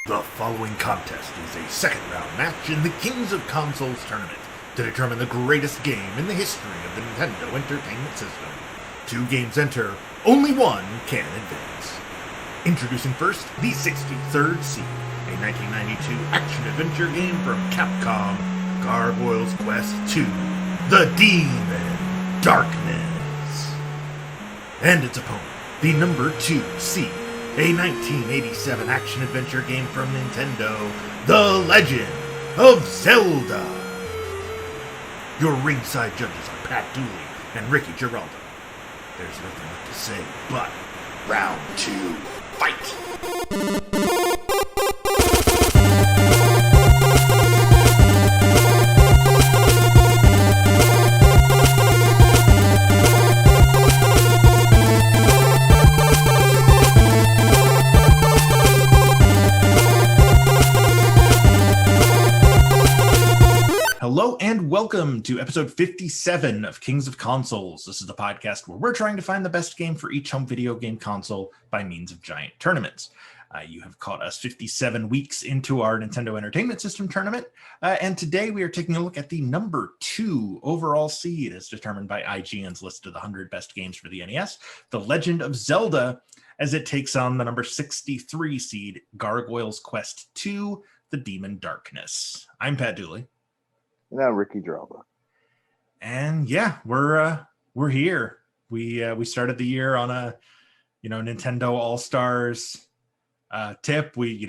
The following contest is a second-round match in the Kings of Consoles tournament to determine the greatest game in the history of the Nintendo Entertainment System. 2 games enter, only one can advance. Introducing first, the 63rd seed, a 1992 action-adventure game from Capcom, Gargoyle's Quest II, The Demon Darkness. And its opponent, the number 2 seed, a 1987 action-adventure game from Nintendo, The Legend of Zelda. Your ringside judges are Pat Dooley and Ricky Giraldo. There's nothing left to say but round 2, fight! Hello and welcome to episode 57 of Kings of Consoles. This is the podcast where we're trying to find the best game for each home video game console by means of giant tournaments. You have caught us 57 weeks into our Nintendo Entertainment System tournament, and today we are taking a look at the number 2 overall seed as determined by IGN's list of the 100 best games for the NES, The Legend of Zelda, as it takes on the number 63 seed, Gargoyle's Quest II, The Demon Darkness. I'm Pat Dooley. Now Ricky Giraldo. And yeah, we're here. We started the year on a Nintendo All-Stars tip. We've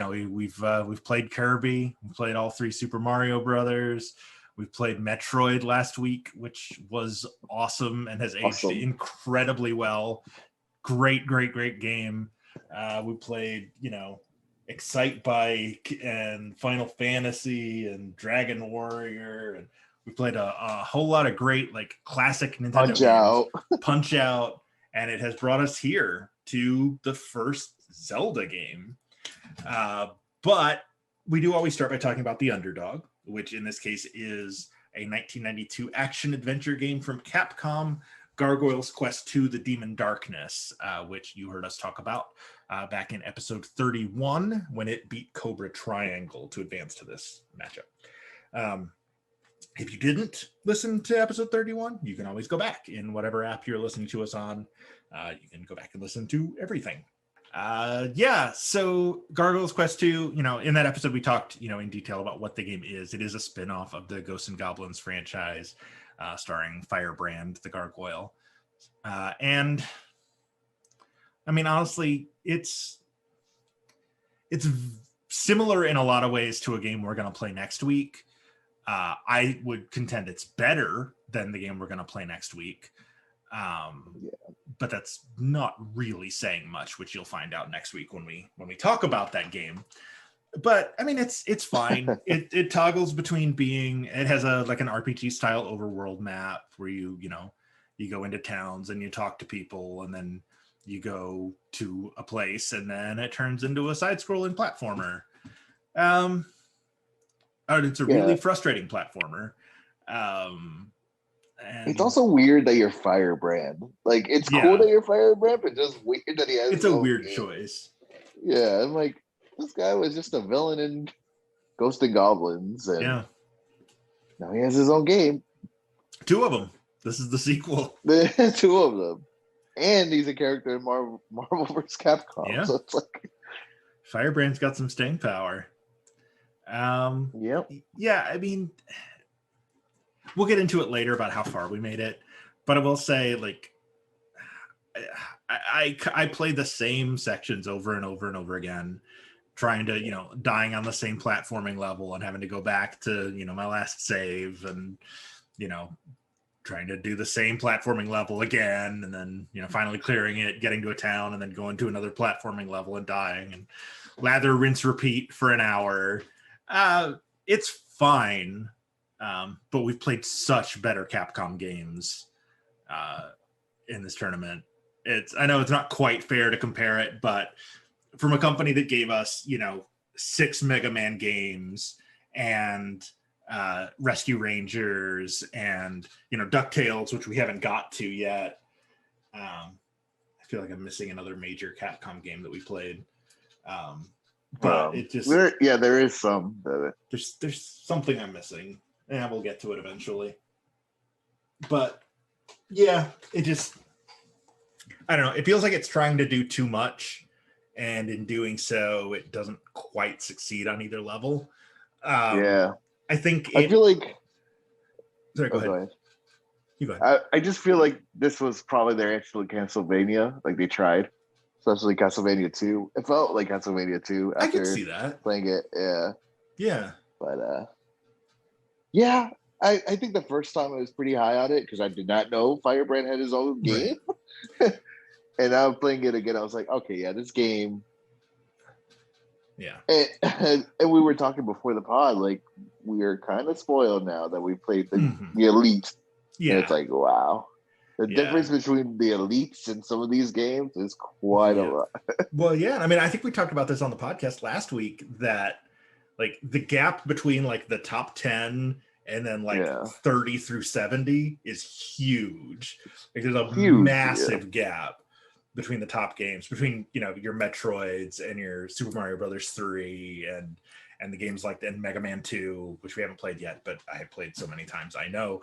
played Kirby, we played all 3 Super Mario Brothers, we played Metroid last week, which was awesome and has aged incredibly well. Great game. We played Excite Bike and Final Fantasy and Dragon Warrior, and we played a whole lot of great classic Nintendo games. Punch Out, and it has brought us here to the first Zelda game. But we do always start by talking about the underdog, which in this case is a 1992 action-adventure game from Capcom, Gargoyle's Quest II, The Demon Darkness, which you heard us talk about back in episode 31 when it beat Cobra Triangle to advance to this matchup. If you didn't listen to episode 31, you can always go back in whatever app you're listening to us on. You can go back and listen to everything. So Gargoyle's Quest II, in that episode we talked, in detail about what the game is. It is a spin-off of the Ghosts and Goblins franchise, starring Firebrand the Gargoyle. And I mean, honestly, it's similar in a lot of ways to a game we're going to play next week. I would contend it's better than the game we're going to play next week. But that's not really saying much, which you'll find out next week when we talk about that game. But I mean, it's fine. It toggles between it has an RPG style overworld map where you go into towns and you talk to people, and then you go to a place, and then it turns into a side-scrolling platformer. It's a really frustrating platformer. And it's also weird that you're Firebrand. It's cool that you're Firebrand, but just weird that he has. It's a weird choice. Yeah, I'm like, this guy was just a villain in Ghosts and Goblins, and now he has his own game. 2 of them. This is the sequel. 2 of them. And he's a character in Marvel vs. Capcom. Yeah. So it's Firebrand's got some staying power. Yep. Yeah, I mean, we'll get into it later about how far we made it. But I will say, I played the same sections over and over and over again, trying to, dying on the same platforming level and having to go back to, my last save and, trying to do the same platforming level again, and then finally clearing it, getting to a town, and then going to another platforming level and dying, and lather, rinse, repeat for an hour. It's fine, but we've played such better Capcom games in this tournament. I know it's not quite fair to compare it, but from a company that gave us 6 Mega Man games and Rescue Rangers and DuckTales, which we haven't got to yet. I feel like I'm missing another major Capcom game that we played. but it just there is some. There's something I'm missing, and we'll get to it eventually. But yeah, it just, I don't know. It feels like it's trying to do too much, and in doing so, it doesn't quite succeed on either level. Yeah, I think I feel like. Sorry, go ahead. Go ahead. You go ahead. I just feel like this was probably their answer to Castlevania. Like they tried, especially Castlevania 2. It felt like Castlevania 2 I could after see that. playing it. Yeah. Yeah. But yeah, I think the first time I was pretty high on it because I did not know Firebrand had his own game. Right. And now playing it again, I was like, okay, yeah, this game. Yeah. And we were talking before the pod, like we are kind of spoiled now that we played the Elite. Yeah. And it's like, wow. The difference between the elites and some of these games is quite a lot. Well, yeah. I mean, I think we talked about this on the podcast last week that like the gap between like the top 10 and then like 30 through 70 is huge. Like there's a massive gap between the top games, between, you know, your Metroids and your Super Mario Brothers 3 and the games like and Mega Man 2, which we haven't played yet, but I have played so many times, I know.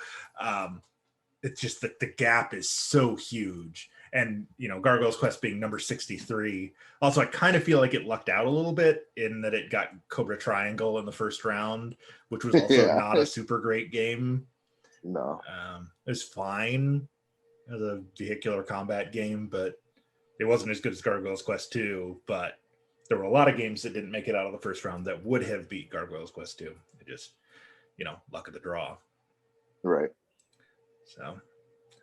It's just that the gap is so huge. And, you know, Gargoyle's Quest being number 63. Also, I kind of feel like it lucked out a little bit in that it got Cobra Triangle in the first round, which was also not a super great game. No. It was fine as a vehicular combat game, but it wasn't as good as Gargoyle's Quest 2. But there were a lot of games that didn't make it out of the first round that would have beat Gargoyle's Quest 2. It just, you know, luck of the draw. Right. So, I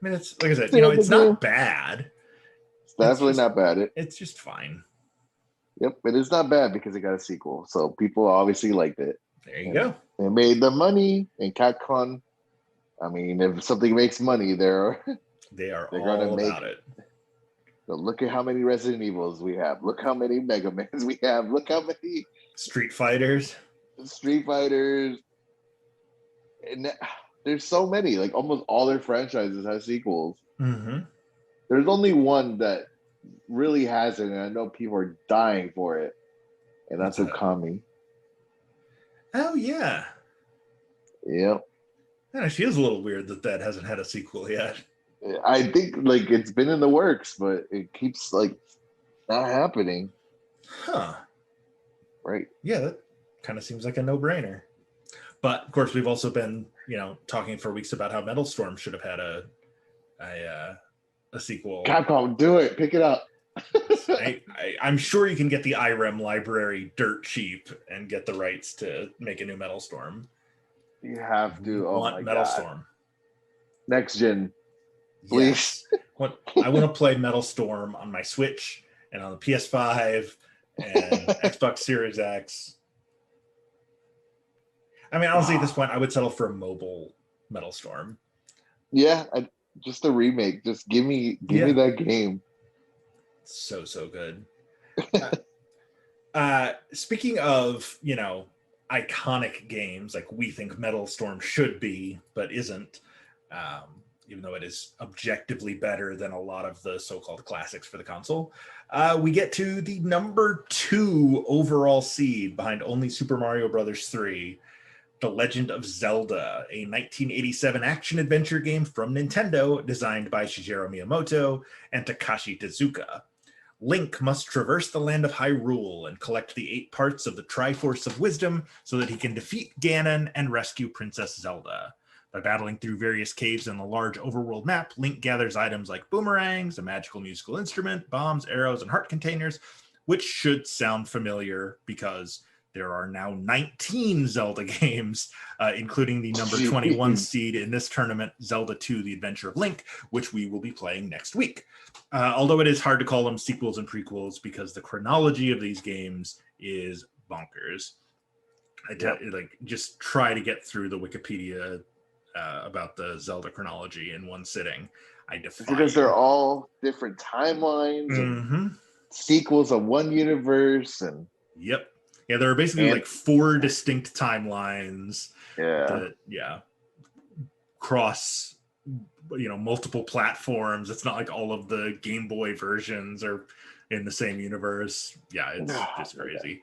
mean, it's like I said, you know, it's not bad. It's definitely not bad. It's just fine. Yep, it is not bad because it got a sequel. So people obviously liked it. There you go. They made the money, and Capcom. I mean, if something makes money, they are all about it. So look at how many Resident Evils we have. Look how many Mega Mans we have. Look how many Street Fighters. And there's so many. Like almost all their franchises have sequels. Mm-hmm. There's only one that really hasn't, and I know people are dying for it, and that's Okami. Oh yeah. Yep. And it feels a little weird that hasn't had a sequel yet. I think like it's been in the works, but it keeps like not happening. Huh. Right. Yeah, that kind of seems like a no-brainer. But of course, we've also been, you know, talking for weeks about how Metal Storm should have had a sequel. Capcom, do it. Pick it up. I'm sure you can get the IREM library dirt cheap and get the rights to make a new Metal Storm. You have to. Oh my Metal God. Storm. Next gen. Please. Yes. I want to play Metal Storm on my Switch and on the PS5 and Xbox Series X. I mean, honestly, at this point, I would settle for a mobile Metal Storm. Yeah, just a remake. Just give me that game. So good. Speaking of, you know, iconic games, like we think Metal Storm should be, but isn't, even though it is objectively better than a lot of the so-called classics for the console, we get to the number 2 overall seed behind only Super Mario Brothers 3, The Legend of Zelda, a 1987 action-adventure game from Nintendo designed by Shigeru Miyamoto and Takashi Tezuka. Link must traverse the land of Hyrule and collect the 8 parts of the Triforce of Wisdom so that he can defeat Ganon and rescue Princess Zelda. By battling through various caves in the large overworld map, Link gathers items like boomerangs, a magical musical instrument, bombs, arrows, and heart containers, which should sound familiar because there are now 19 Zelda games, including the number 21 seed in this tournament, Zelda 2, The Adventure of Link, which we will be playing next week. Although it is hard to call them sequels and prequels because the chronology of these games is bonkers. Just try to get through the Wikipedia about the Zelda chronology in one sitting. Because they're all different timelines and sequels of one universe. And yep. Yeah, there are basically like 4 distinct timelines that cross, you know, multiple platforms. It's not like all of the Game Boy versions are in the same universe. Yeah, it's just crazy.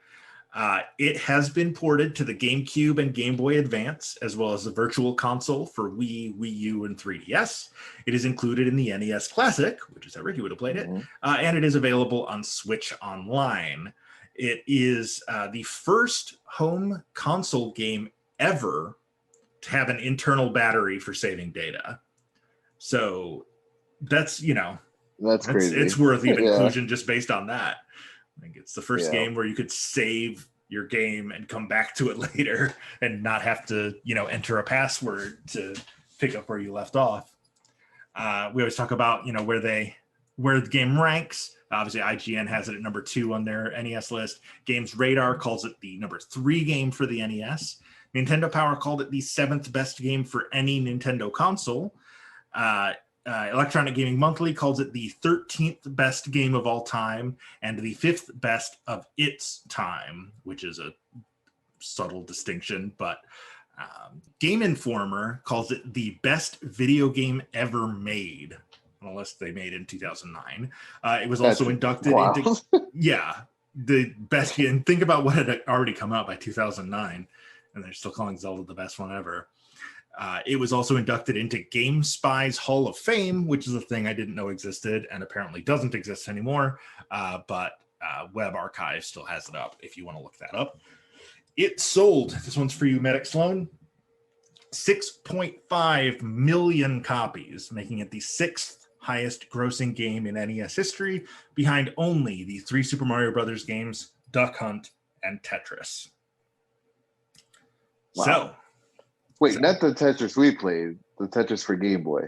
It has been ported to the GameCube and Game Boy Advance, as well as the Virtual Console for Wii, Wii U, and 3DS. It is included in the NES Classic, which is how Ricky would have played it, and it is available on Switch Online. It is the first home console game ever to have an internal battery for saving data. So that's, that's crazy. It's worthy of inclusion just based on that. I think it's the first game where you could save your game and come back to it later and not have to, enter a password to pick up where you left off. We always talk about, where the game ranks. Obviously, IGN has it at number 2 on their NES list. Games Radar calls it the number 3 game for the NES. Nintendo Power called it the 7th best game for any Nintendo console. Electronic Gaming Monthly calls it the 13th best game of all time and the 5th best of its time, which is a subtle distinction. But Game Informer calls it the best video game ever made, unless they made it in 2009. It was also inducted into the best game. Think about what had already come out by 2009, and they're still calling Zelda the best one ever. It was also inducted into GameSpy's Hall of Fame, which is a thing I didn't know existed and apparently doesn't exist anymore. But Web Archive still has it up if you want to look that up. It sold, this one's for you, Medic Sloan, 6.5 million copies, making it the 6th highest grossing game in NES history, behind only the 3 Super Mario Brothers games, Duck Hunt, and Tetris. Wow. Wait, not the Tetris we played, the Tetris for Game Boy.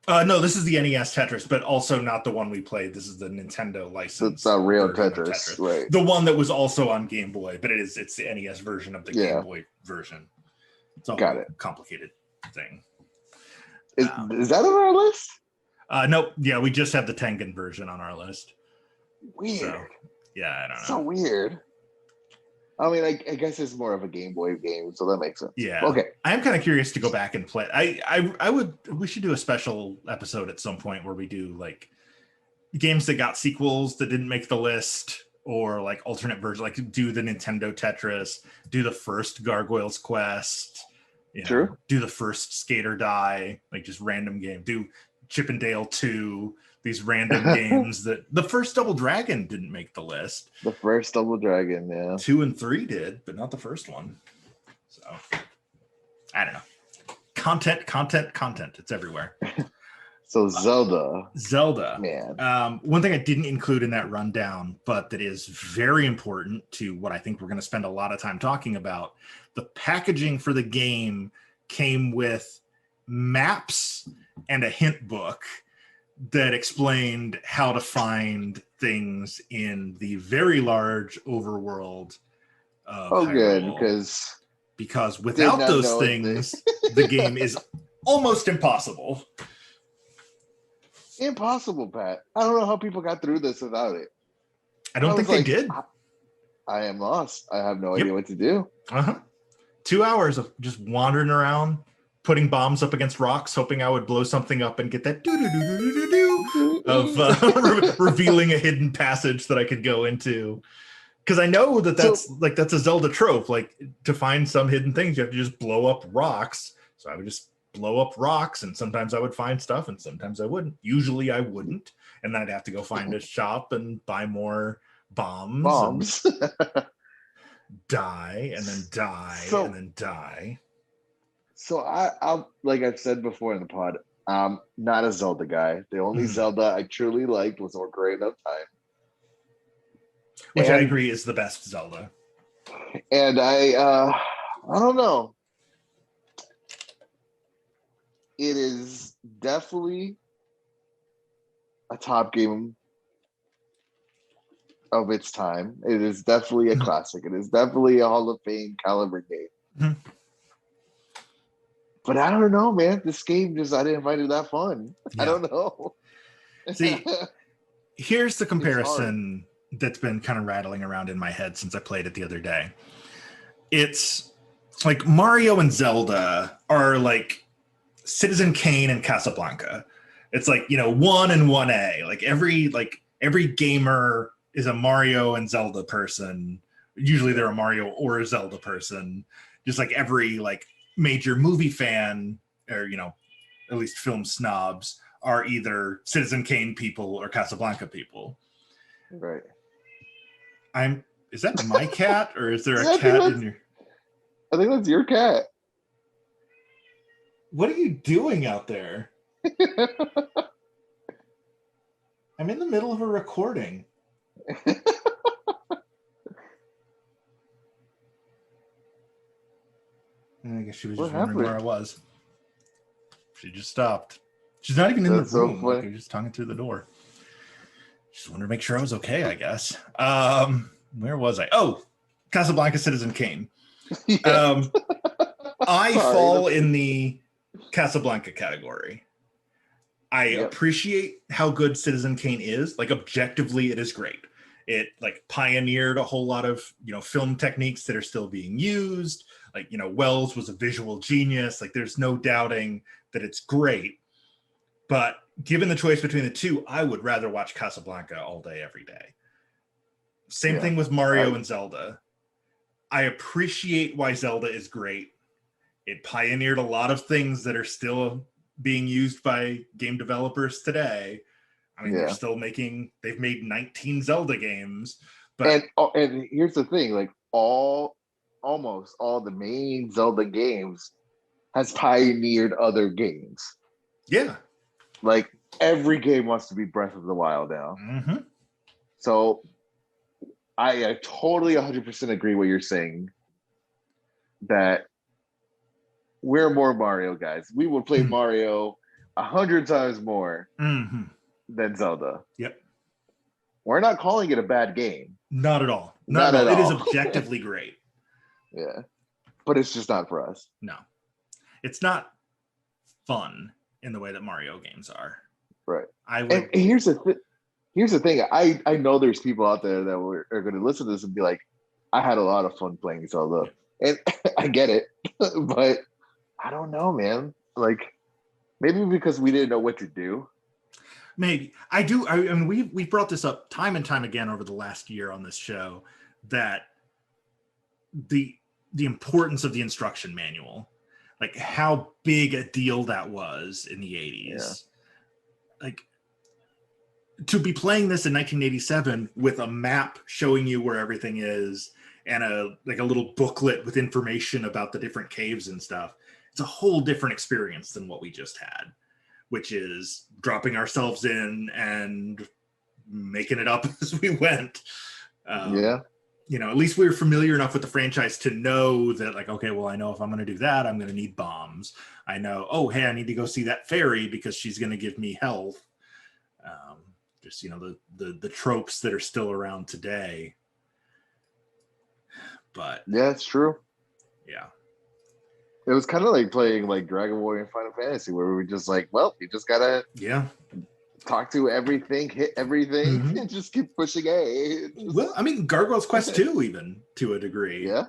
No, this is the NES Tetris, but also not the one we played. This is the Nintendo license. It's not real Tetris, right? The one that was also on Game Boy, but it's the NES version of the Game Boy version. It's a complicated thing. Is that on our list? Nope. Yeah, we just have the Tengen version on our list. Weird. So, I don't know. So weird. I mean, I guess it's more of a Game Boy game, so that makes sense. Yeah. Okay. I am kind of curious to go back and play. We should do a special episode at some point where we do like games that got sequels that didn't make the list, or like alternate versions, like do the Nintendo Tetris, do the first Gargoyle's Quest, Sure. Do the first Skate or Die, like just random game, do Chip and Dale 2, these random games that the first Double Dragon didn't make the list. The first Double Dragon, yeah. 2 and 3 did, but not the first one. So I don't know. Content. It's everywhere. So Zelda. Man. One thing I didn't include in that rundown, but that is very important to what I think we're going to spend a lot of time talking about. The packaging for the game came with maps and a hint book that explained how to find things in the very large overworld of Hyrule. Good, because without those things, the game is almost impossible. Impossible, Pat. I don't know how people got through this without it. I don't think they did. I am lost. I have no idea what to do. 2 hours of just wandering around, putting bombs up against rocks, hoping I would blow something up and get that of revealing a hidden passage that I could go into. Because I know that's a Zelda trope. Like, to find some hidden things, you have to just blow up rocks. So I would just blow up rocks, and sometimes I would find stuff, and sometimes I wouldn't. Usually I wouldn't, and then I'd have to go find a shop and buy more bombs. Die, and then die, and then die. So I like I've said before in the pod, I'm not a Zelda guy. The only Zelda I truly liked was Ocarina of Time. Which I agree is the best Zelda. And I don't know. It is definitely a top game of its time. It is definitely a classic. It is definitely a Hall of Fame caliber game. But I don't know, man. This game I didn't find it that fun. Yeah. I don't know. See, here's the comparison that's been kind of rattling around in my head since I played it the other day. It's like Mario and Zelda are like Citizen Kane and Casablanca. It's like, 1 and 1A. Like every gamer is a Mario and Zelda person, Usually they're a Mario or a Zelda person, just like every like major movie fan, or at least film snobs, are either Citizen Kane people or Casablanca people. Right. Is that my cat, or is there a I cat in your... I think that's your cat. What are you doing out there? I'm in the middle of a recording. I guess she was just wondering where I was. She just stopped. She's not even in the room. Like, you're just talking through the door. Just wanted to make sure I was okay, I guess. Where was I? Oh, Casablanca, Citizen Kane. Yeah. I fall in the Casablanca category. I appreciate how good Citizen Kane is. Like, objectively, it is great. It like pioneered a whole lot of film techniques that are still being used. Like, Wells was a visual genius. Like, there's no doubting that it's great. But given the choice between the two, I would rather watch Casablanca all day, every day. Same thing with Mario and Zelda. I appreciate why Zelda is great. It pioneered a lot of things that are still being used by game developers today. I mean, they've made 19 Zelda games. But and here's the thing, like almost all the main Zelda games has pioneered other games. Yeah. Like, every game wants to be Breath of the Wild now. Mm-hmm. So I totally 100% agree what you're saying, that we're more Mario guys. We will play Mario 100 times more than Zelda. Yep. We're not calling it a bad game. Not at all. Not at all. It is objectively great. Yeah. But it's just not for us. No. It's not fun in the way that Mario games are. Right. And here's the thing. I know there's people out there that are going to listen to this and be like, I had a lot of fun playing Zelda. And I get it. But I don't know, man. Like, maybe because we didn't know what to do. Maybe. I mean, we brought this up time and time again over the last year on this show, that the importance of the instruction manual, like how big a deal that was in the 80s. Yeah. Like, to be playing this in 1987 with a map showing you where everything is and a little booklet with information about the different caves and stuff, it's a whole different experience than what we just had, which is dropping ourselves in and making it up as we went. At least we were familiar enough with the franchise to know that, like, okay, well, I know if I'm going to do that, I'm going to need bombs. I know, oh, hey, I need to go see that fairy because she's going to give me health. Just, the tropes that are still around today. But yeah, it's true. Yeah. It was kind of like playing like Dragon Ball and Final Fantasy, where we were just like, well, you just gotta talk to everything, hit everything, and just keep pushing A. Well, I mean, Gargoyle's Quest 2, even to a degree. Yeah.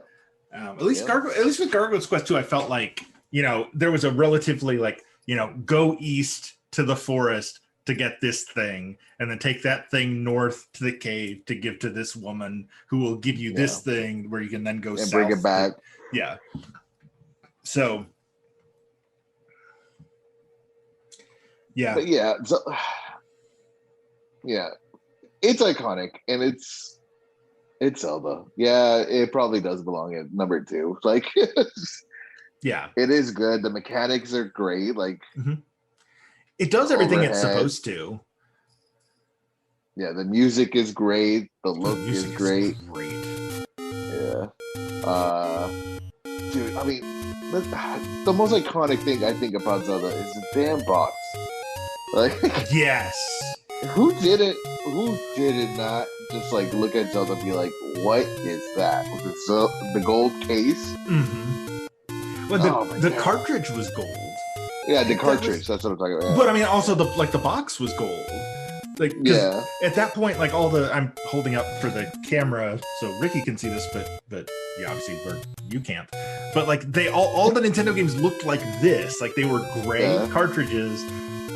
At least with Gargoyle's Quest 2, I felt like, there was a relatively like, go east to the forest to get this thing, and then take that thing north to the cave to give to this woman who will give you this thing where you can then go and south. Bring it back. Yeah. So, yeah. But yeah. So, yeah. It's iconic, and it's Zelda. Yeah, it probably does belong at number 2. Like, yeah. It is good. The mechanics are great. Like, it does everything it's supposed to. Yeah, the music is great. The look is great. Yeah. Dude, I mean, the most iconic thing I think about Zelda is the damn box. Like, yes. Who did it not just like look at Zelda and be like, what is that? The gold case? Well, the cartridge was gold. Yeah, the cartridge. That's what I'm talking about. Yeah. But I mean, also the box was gold. Like, at that point, like I'm holding up for the camera so Ricky can see this, but yeah, obviously you can't. But like all the Nintendo games looked like this. Like, they were gray cartridges,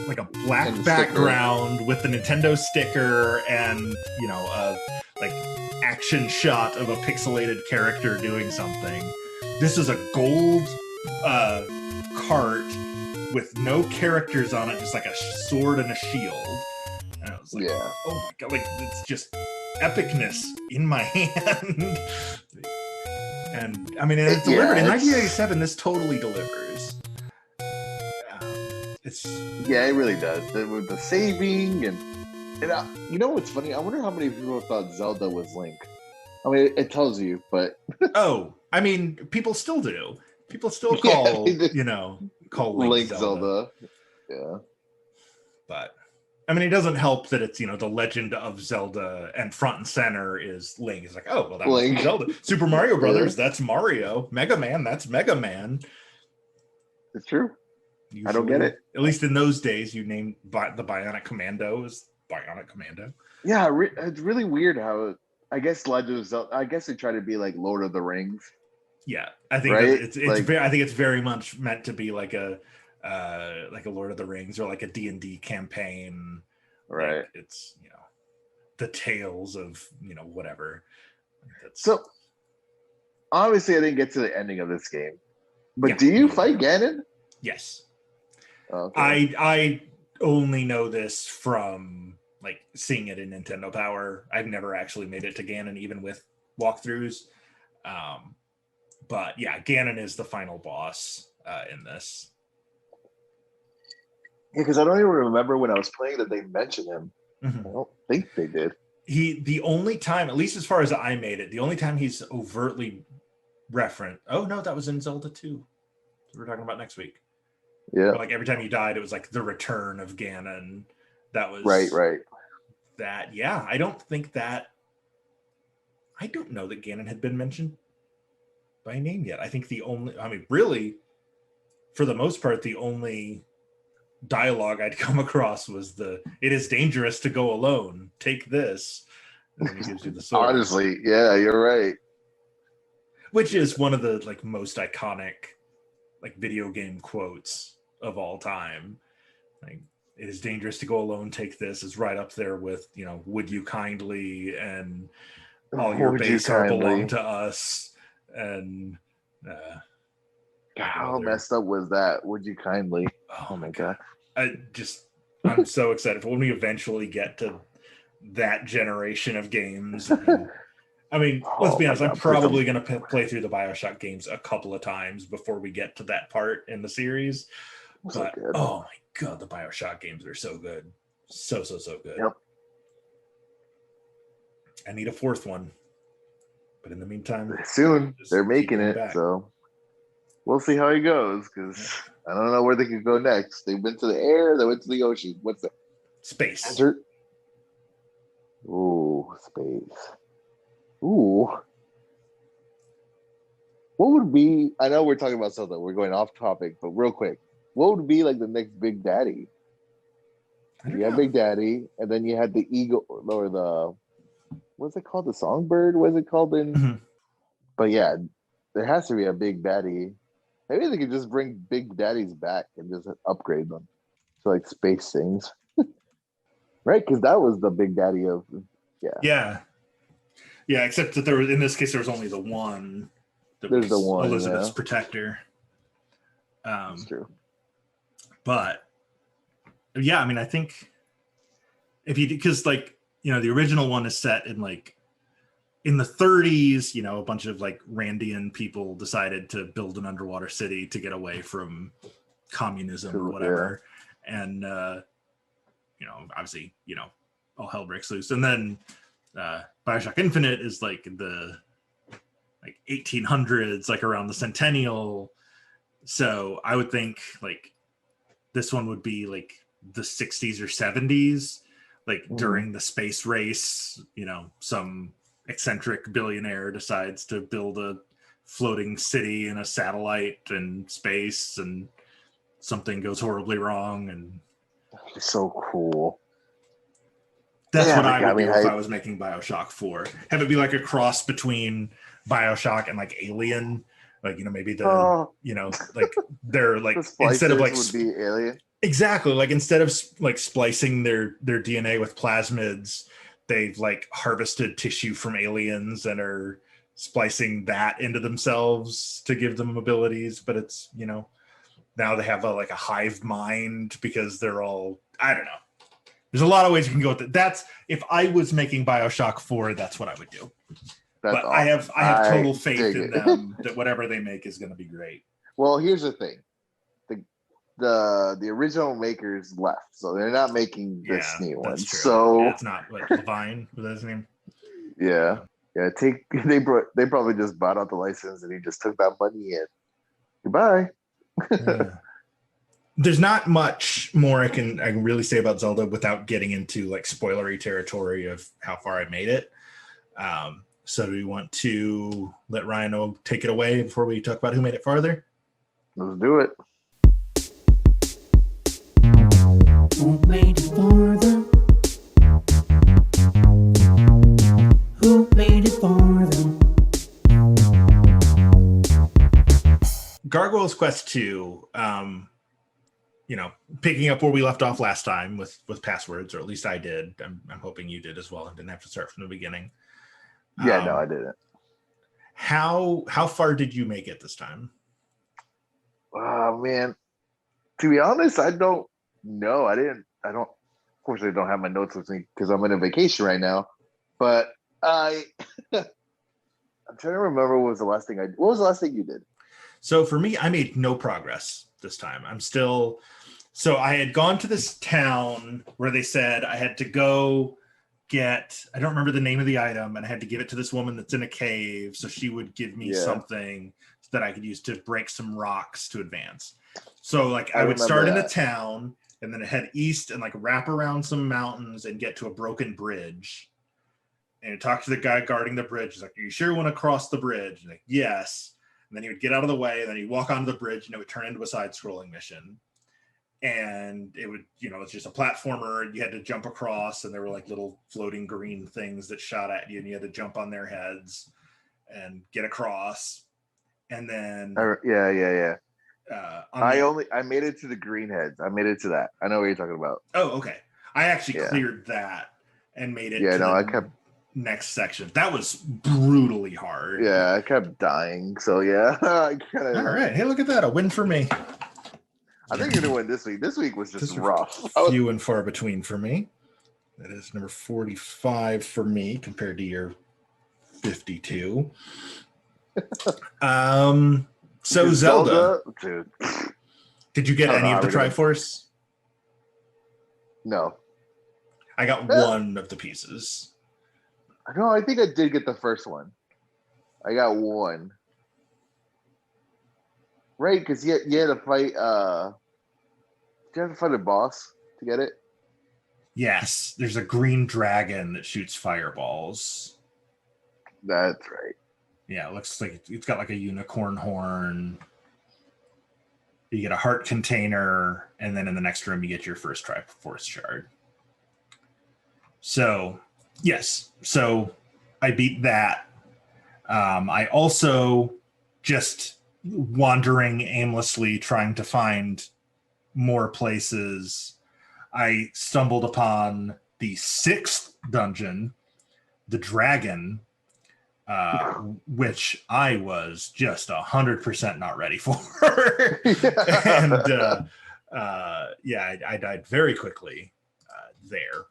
like a black background with the Nintendo sticker and like action shot of a pixelated character doing something. This is a gold cart with no characters on it, just like a sword and a shield. And I was like, oh my god, like it's just epicness in my hand. And I mean, it delivered in 1987. This totally delivers. It really does. With the saving and you know what's funny? I wonder how many people thought Zelda was Link. I mean, it tells you, but I mean, people still do. People still call call Link Zelda. Yeah, but I mean, it doesn't help that it's the Legend of Zelda, and front and center is Link. It's like, oh well, that must be Zelda. Super Mario Brothers, that's Mario. Mega Man, that's Mega Man. It's true. Usually, I don't get it. At least in those days, you named the Bionic Commando as Bionic Commando. Yeah, it's really weird how I guess Legend of Zelda. I guess they try to be like Lord of the Rings. Yeah, I think it's I think it's very much meant to be like a Lord of the Rings or like a D&D campaign. Right. Like it's the tales of whatever. So obviously, I didn't get to the ending of this game, but do you fight Ganon? Yes. Okay. I only know this from like seeing it in Nintendo Power. I've never actually made it to Ganon, even with walkthroughs. But yeah, Ganon is the final boss in this. Yeah, because I don't even remember when I was playing that they mentioned him. Mm-hmm. I don't think they did. The only time, at least as far as I made it, the only time he's overtly referenced. Oh no, that was in Zelda 2. We're talking about next week. Yeah. Like every time you died, it was like the return of Ganon. That was right. That I don't know that Ganon had been mentioned by name yet. I think really, for the most part, the only dialogue I'd come across was "It is dangerous to go alone. Take this." And then he gives you the sword. Honestly, yeah, you're right. Which is one of the like most iconic like video game quotes of all time. Like, it is dangerous to go alone. Take this is right up there with would you kindly and all your base are belong to us and how messed up was that? Would you kindly? Oh my god. I'm so excited for when we eventually get to that generation of games. I mean, let's be honest, I'm probably going to play through the BioShock games a couple of times before we get to that part in the series. But oh my god, the BioShock games are so good. So good. Yep. I need a fourth one. But in the meantime, soon they're making it, so we'll see how it goes, because I don't know where they could go next. They went to the air, they went to the ocean. What's that? Space. Desert? Ooh, space. Ooh. What would be, I know we're talking about Zelda, we're going off topic, but real quick, what would be like the next Big Daddy? You had Big Daddy, and then you had the eagle, or the, what's it called? The songbird? What's it called in? Mm-hmm. But yeah, there has to be a Big Daddy. Maybe they could just bring Big Daddies back and just upgrade them to like space things. Right? Because that was the Big Daddy of, Yeah, except that in this case, there was only the one. There's the one. Elizabeth's protector. That's true. But yeah, I mean, I think because like, the original one is set in like in the 30s, a bunch of like Randian people decided to build an underwater city to get away from communism or whatever. Yeah. And, obviously, all hell breaks loose. And then BioShock Infinite is like the 1800s, like around the centennial. So I would think like this one would be like the 60s or 70s, like during the space race, some eccentric billionaire decides to build a floating city in a satellite in space and something goes horribly wrong. And it's so cool. That's what I would do if I was making BioShock 4. Have it be like a cross between BioShock and like Alien. Like, maybe like they're like instead of like would be Alien. Exactly. Like instead of like splicing their DNA with plasmids, they've like harvested tissue from aliens and are splicing that into themselves to give them abilities. But it's, you know, now they have like a hive mind because they're all, I don't know. There's a lot of ways you can go with it. That's, if I was making BioShock 4, that's what I would do. That's but awesome. I have total faith in them that whatever they make is going to be great. Well, here's the thing. The original makers left, so they're not making this new one. True. So yeah, it's not like Levine, was that his name? Yeah. They probably just bought out the license and he just took that money and goodbye. Yeah. There's not much more I can really say about Zelda without getting into like spoilery territory of how far I made it. So do we want to let Ryan take it away before we talk about who made it farther? Let's do it. Who made it farther? Who made it farther? Gargoyle's Quest 2, you know, picking up where we left off last time with passwords, or at least I did. I'm hoping you did as well and didn't have to start from the beginning. Yeah, no, I didn't. How far did you make it this time? Oh man, to be honest, I don't know. I don't. Of course, I don't have my notes with me because I'm on a vacation right now. But I'm trying to remember what was the last thing you did? So for me, I made no progress this time. So I had gone to this town where they said I had to go get, I don't remember the name of the item, and I had to give it to this woman that's in a cave so she would give me something that I could use to break some rocks to advance. So like I would start in the town and then head east and like wrap around some mountains and get to a broken bridge. And talk to the guy guarding the bridge. He's like, "Are you sure you want to cross the bridge?" And like, "Yes." And then he would get out of the way, and then he'd walk onto the bridge, and it would turn into a side-scrolling mission. And it would, you know, it's just a platformer, and you had to jump across, and there were like little floating green things that shot at you, and you had to jump on their heads and get across. And then yeah. I made it to the green heads. I made it to that. I know what you're talking about. Oh, okay. I actually cleared that and made it I kept next section. That was brutally hard. Yeah, I kept dying. So yeah. All right. Hey, look at that. A win for me. I think you're gonna win this week. This week was just rough. Few and far between for me. That is number 45 for me compared to your 52. So Zelda. Dude. Did you get any of the Triforce? No. I got one of the pieces. No, I think I did get the first one. I got one. Right, because you had to fight. Did you have to fight a boss to get it? Yes, there's a green dragon that shoots fireballs. That's right. Yeah, it looks like it's got like a unicorn horn. You get a heart container, and then in the next room you get your first Triforce shard. So, yes. So I beat that. I also just wandering aimlessly trying to find more places. I stumbled upon the 6th dungeon, the dragon, which I was just 100% not ready for. And I died very quickly there.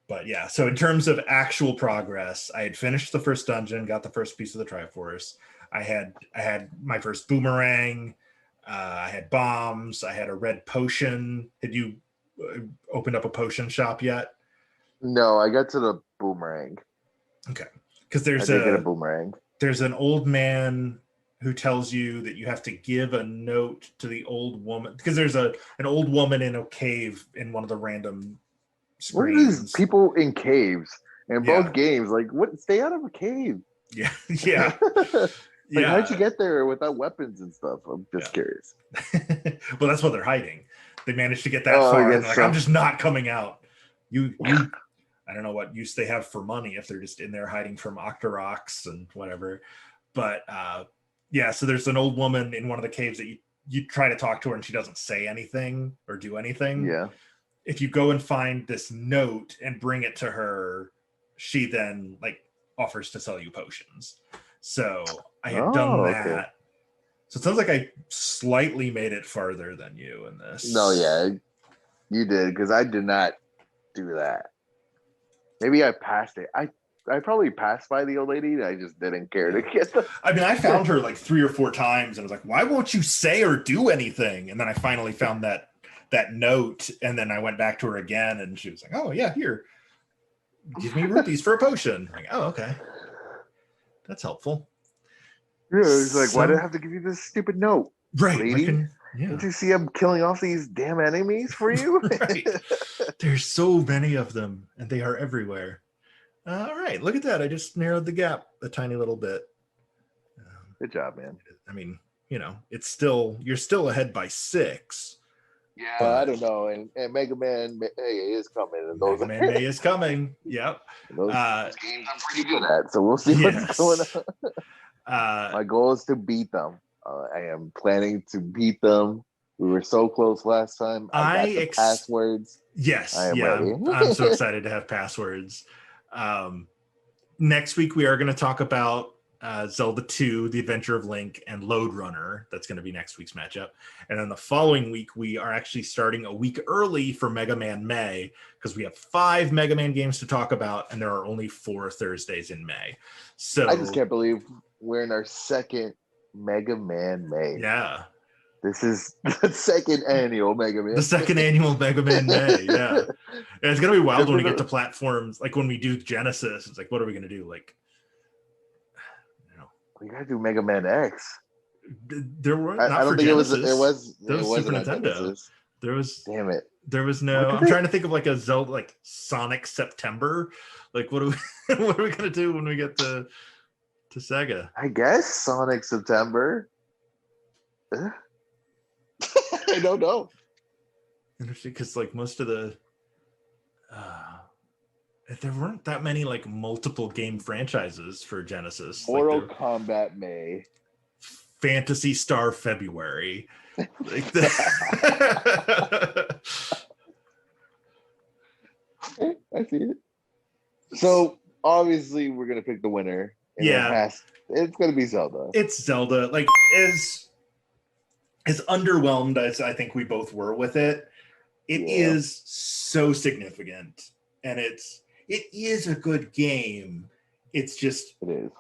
But yeah, so in terms of actual progress, I had finished the first dungeon, got the first piece of the Triforce. I had my first boomerang. I had bombs. I had a red potion. Had you opened up a potion shop yet? No, I got to the boomerang. Okay, because there's get a boomerang. There's an old man who tells you that you have to give a note to the old woman, because there's an old woman in a cave in one of the random screens. What are these people in caves in both games? Like, what? Stay out of a cave. Yeah. How'd you get there without weapons and stuff? I'm just curious. Well, that's what they're hiding. They managed to get that far. And I'm just not coming out. You I don't know what use they have for money if they're just in there hiding from Octoroks and whatever. But so there's an old woman in one of the caves that you try to talk to her and she doesn't say anything or do anything. Yeah. if you go and find this note and bring it to her, she then like offers to sell you potions. So I had done that. Okay. So it sounds like I slightly made it farther than you in this. No, yeah, you did, because I did not do that. Maybe I passed it. I probably passed by the old lady. I just didn't care to get the. I mean, I found her like 3 or 4 times and was like, why won't you say or do anything? And then I finally found that note, and then I went back to her again, and she was like, oh yeah, here, give me rupees for a potion. I'm like, oh, okay, that's helpful. Yeah, it's like, why do I have to give you this stupid note, right, lady? Don't you see I'm killing off these damn enemies for you? Right. There's so many of them, and they are everywhere. All right, look at that. I just narrowed the gap a tiny little bit. Good job, man. I mean, it's still, you're still ahead by 6. Yeah, I don't know. And Mega Man May is coming. And Mega Man May is coming. Yep. Those games I'm pretty good at, so we'll see what's going on. My goal is to beat them. I am planning to beat them. We were so close last time. I got the passwords. Yes. I'm so excited to have passwords. Next week, we are going to talk about Zelda 2, The Adventure of Link, and Lode Runner. That's going to be next week's matchup. And then the following week, we are actually starting a week early for Mega Man May, because we have 5 Mega Man games to talk about, and there are only 4 Thursdays in May. So I just can't believe we're in our second Mega Man May. Yeah. This is the second annual Mega Man. The second annual Mega Man May, yeah. And it's going to be wild when we get to platforms, like when we do Genesis, it's like, what are we going to do? Like, we got to do Mega Man X. There were I don't think Genesis. it was Super Nintendo. Genesis. There was, damn it. There was no, I'm trying to think of like a Zelda, like Sonic September. Like, what are we going to do when we get to Sega? I guess Sonic September. I don't know. Interesting, because like most of the there weren't that many like multiple game franchises for Genesis. Mortal Kombat May. Phantasy Star February. Like I see it. So obviously we're gonna pick the winner. Yeah. It's gonna be Zelda. It's Zelda. Like as underwhelmed as I think we both were with it, it is so significant, and it is a good game. It's just it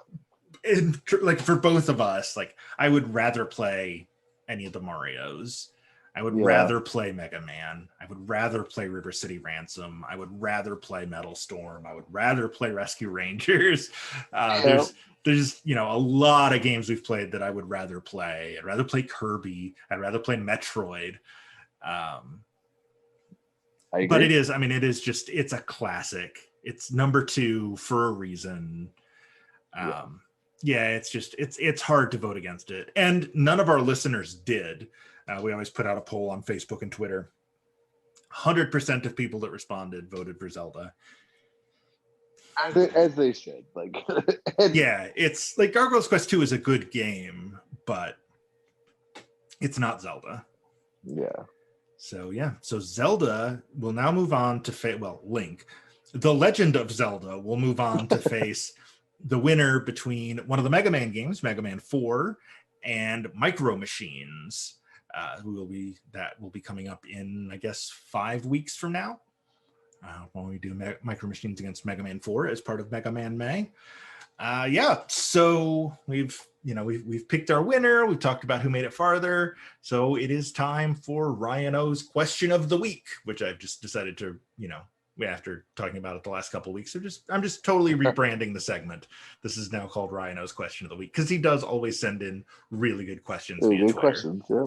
is. Like for both of us, like I would rather play any of the Marios. I would rather play Mega Man. I would rather play River City Ransom. I would rather play Metal Storm. I would rather play Rescue Rangers. There's a lot of games we've played that I would rather play. I'd rather play Kirby. I'd rather play Metroid. But it is it's a classic. It's number 2 for a reason. It's hard to vote against it. And none of our listeners did. We always put out a poll on Facebook and Twitter. 100% of people that responded voted for Zelda. As they should. Like, it's like Gargoyle's Quest 2 is a good game, but it's not Zelda. Yeah. So Zelda will now move on to Link. The Legend of Zelda will move on to face the winner between one of the Mega Man games, Mega Man 4, and Micro Machines. Will be coming up in, I guess, 5 weeks from now. When we do Micro Machines against Mega Man 4 as part of Mega Man May. So we've picked our winner. We've talked about who made it farther. So it is time for Ryan O's question of the week, which I've just decided to, after talking about it the last couple of weeks, I'm just totally rebranding the segment. This is now called Ryan O's question of the week, because he does always send in really good questions via Twitter. Questions, yeah.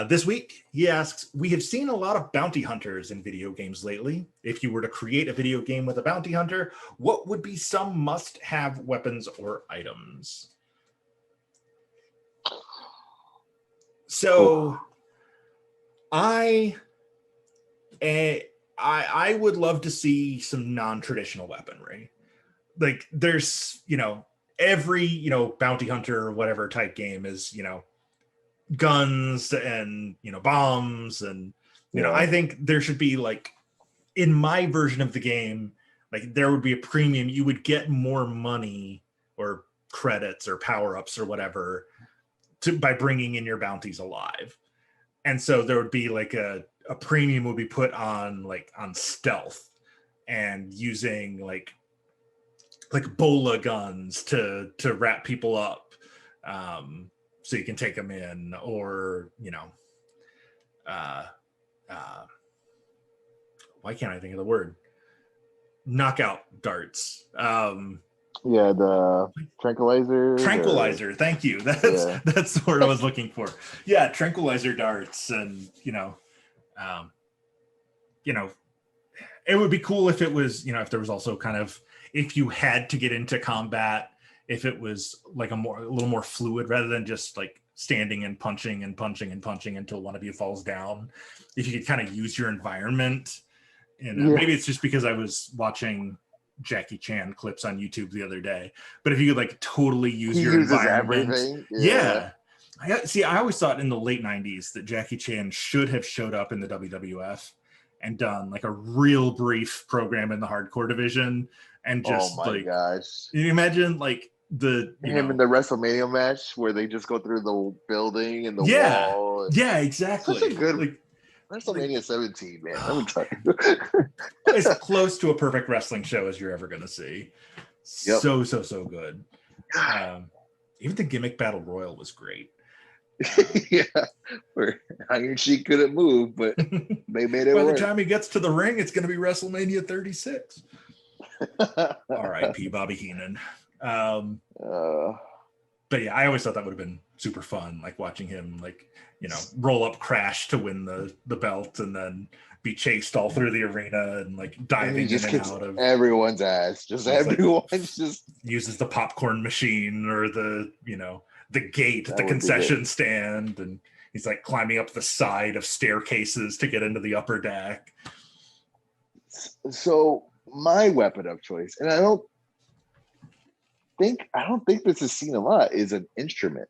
This week, he asks, we have seen a lot of bounty hunters in video games lately. If you were to create a video game with a bounty hunter, what would be some must-have weapons or items? So, I would love to see some non-traditional weaponry. Like, there's, every, bounty hunter or whatever type game is, guns and bombs and You know, I think there should be like, in my version of the game, like there would be a premium. You would get more money or credits or power-ups or whatever by bringing in your bounties alive. And so there would be like a premium would be put on like on stealth and using like bola guns to wrap people up, so you can take them in, or why can't I think of the word? Knockout darts. The Tranquilizer. Thank you. That's the word I was looking for. Yeah, tranquilizer darts, and it would be cool if it was, if there was also kind of, if you had to get into combat, if it was like a little more fluid rather than just like standing and punching and punching and punching until one of you falls down. If you could kind of use your environment, and maybe it's just because I was watching Jackie Chan clips on YouTube the other day, but if you could like totally use your environment, I always thought in the late 90s that Jackie Chan should have showed up in the WWF and done like a real brief program in the hardcore division, and just gosh, you imagine like in the WrestleMania match where they just go through the building and the wall. Yeah, exactly. Such a good WrestleMania 17, man. Let me tell you. As close to a perfect wrestling show as you're ever gonna see. Yep. So good. Even the gimmick battle royal was great. Where Iron Sheik couldn't move, but they made it by work. The time he gets to the ring, it's gonna be WrestleMania 36. R.I.P. Bobby Heenan. But yeah, I always thought that would have been super fun, like watching him roll up Crash to win the belt, and then be chased all through the arena and like diving in and out of everyone's ass. Everyone's uses the popcorn machine or the gate at the concession stand, and he's like climbing up the side of staircases to get into the upper deck. So my weapon of choice, and I don't think this is seen a lot, is an instrument,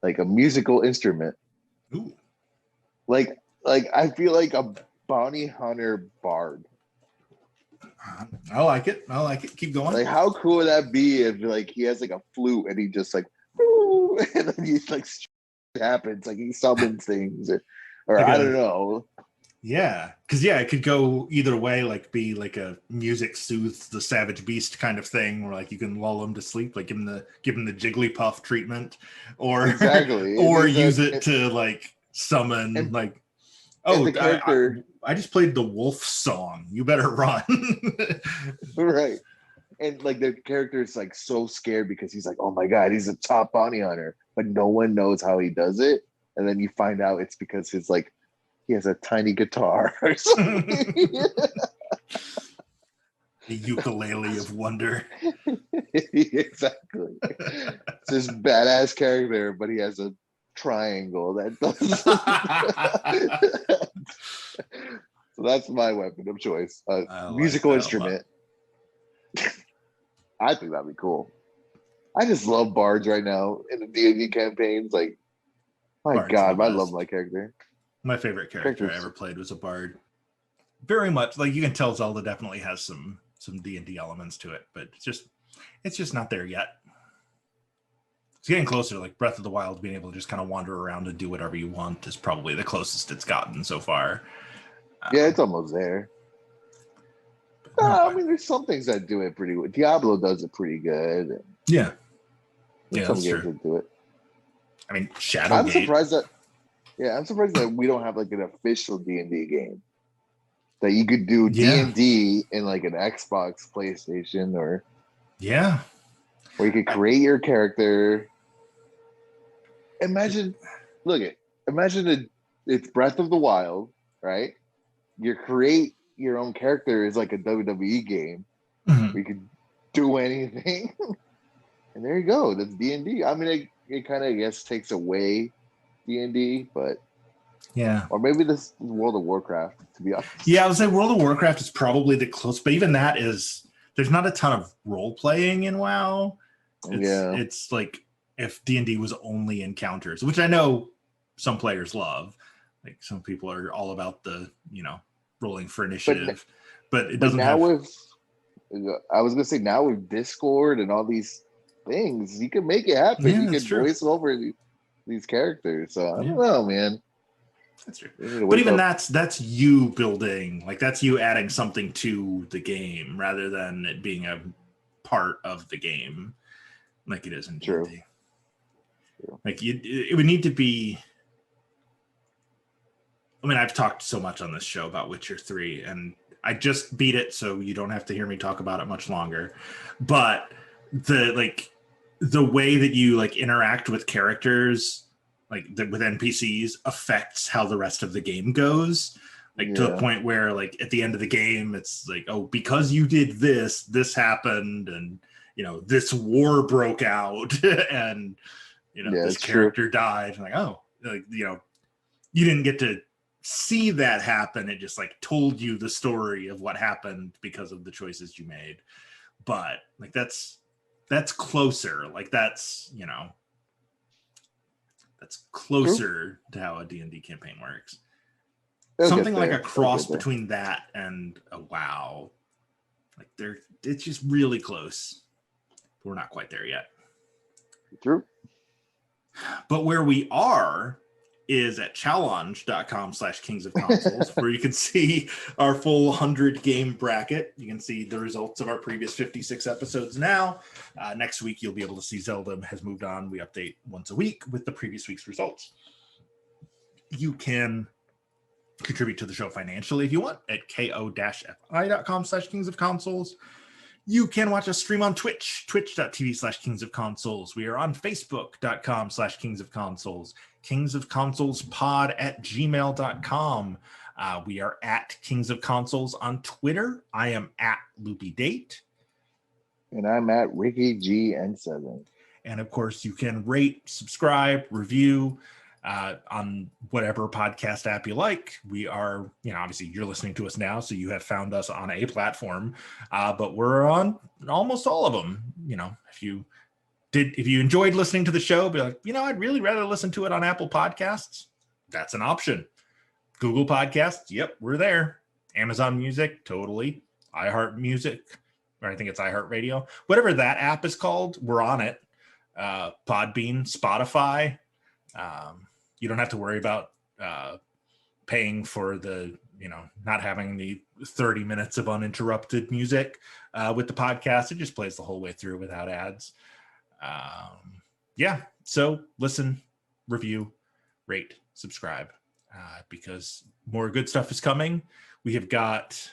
like a musical instrument. Ooh. Like I feel like a bounty hunter bard. I like it. Keep going. Like, how cool would that be if like he has like a flute and he just like, woo, and then he's like happens, like he summons things, or I don't know. Yeah, because it could go either way, like be like a music soothes the savage beast kind of thing, where like you can lull him to sleep, like give him the Jigglypuff treatment, or or use it to like summon I just played the wolf song. You better run. Right. And like the character is like so scared because he's like, oh my God, he's a top bounty hunter, but no one knows how he does it. And then you find out it's because he has a tiny guitar or something. The ukulele of wonder. Exactly. It's this badass character, but he has a triangle that does. So that's my weapon of choice. Musical instrument. I think that'd be cool. I just love bards right now in the D&D campaigns. Like, my bards, God, I love my character. My favorite character I ever played was a bard. Very much like you can tell Zelda definitely has some D&D elements to it, but it's just not there yet. It's getting closer. Like Breath of the Wild, being able to just kind of wander around and do whatever you want is probably the closest it's gotten so far. Yeah, it's almost there. I mean, there's some things that do it pretty well. Diablo does it pretty good. Yeah, some games that do it. I mean, Shadowgate. I'm surprised that we don't have like an official D&D game that you could do D&D in like an Xbox, PlayStation, or where you could create your character. Imagine it's Breath of the Wild, right? You create your own character is like a WWE game. Mm-hmm. Where you could do anything, and there you go. That's D&D. I mean, it kind of, I guess, takes away D&D, but or maybe this is World of Warcraft, to be honest. Yeah, I would say World of Warcraft is probably the closest, but even that there's not a ton of role playing in WoW. It's like if D&D was only encounters, which I know some players love, Like some people are all about the, rolling for initiative, but it doesn't have. I was gonna say, now with Discord and all these things, you can make it happen. Yeah, You can that's true. voice over these characters. So I don't know, man. That's true. But even that's you building, like that's you adding something to the game rather than it being a part of the game, like it is in D&D. Like it would need to be. I mean, I've talked so much on this show about Witcher 3, and I just beat it, so you don't have to hear me talk about it much longer. But the way that you like interact with characters, like with NPCs, affects how the rest of the game goes. Like to the point where, like at the end of the game, it's like, oh, because you did this happened, and this war broke out, and this character died. And like, oh, like you didn't get to see that happen. It just like told you the story of what happened because of the choices you made. But like that's closer. Like that's closer to how a D&D campaign works. Something like a cross between that and a WoW. Like it's just really close. We're not quite there yet. True. But where we are is at challenge.com/Kings of Consoles, where you can see our full 100 game bracket. You can see the results of our previous 56 episodes now. Next week, you'll be able to see Zelda has moved on. We update once a week with the previous week's results. You can contribute to the show financially if you want at ko-fi.com/Kings of Consoles. You can watch us stream on Twitch, twitch.tv/Kings of Consoles. We are on facebook.com/Kings of Consoles. Kings of Consoles pod at gmail.com. We are at Kings of Consoles on Twitter. I am at Loopy Date. And I'm at Ricky GN7. And of course, you can rate, subscribe, review on whatever podcast app you like. We are, obviously you're listening to us now, so you have found us on a platform, but we're on almost all of them. If you enjoyed listening to the show, be like, I'd really rather listen to it on Apple Podcasts. That's an option. Google Podcasts, yep, we're there. Amazon Music, totally. iHeart Music, or I think it's iHeart Radio. Whatever that app is called, we're on it. Podbean, Spotify. You don't have to worry about paying for the, not having the 30 minutes of uninterrupted music with the podcast. It just plays the whole way through without ads. So listen, review, rate, subscribe, because more good stuff is coming. We have got,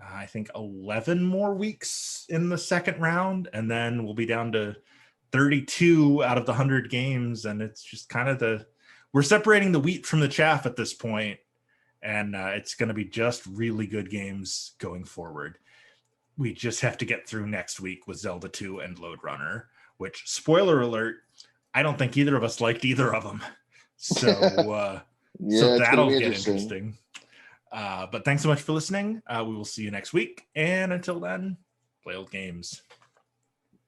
I think, 11 more weeks in the second round, and then we'll be down to 32 out of the 100 games. And it's just kind of we're separating the wheat from the chaff at this point, and it's going to be just really good games going forward. We just have to get through next week with Zelda 2 and Lode Runner, which, spoiler alert, I don't think either of us liked either of them. So, so that'll get interesting. But thanks so much for listening. We will see you next week. And until then, play old games.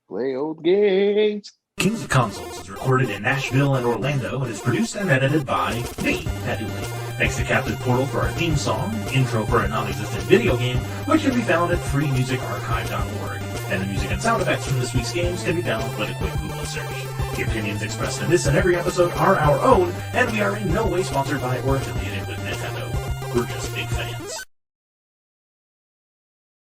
Play old games. Kings of Consoles is recorded in Nashville and Orlando and is produced and edited by me, Pat Dooley. Thanks to Captain Portal for our theme song, intro for a non-existent video game, which can be found at freemusicarchive.org. And the music and sound effects from this week's games can be found with a quick Google search. The opinions expressed in this and every episode are our own, and we are in no way sponsored by or affiliated with Nintendo. We're just big fans.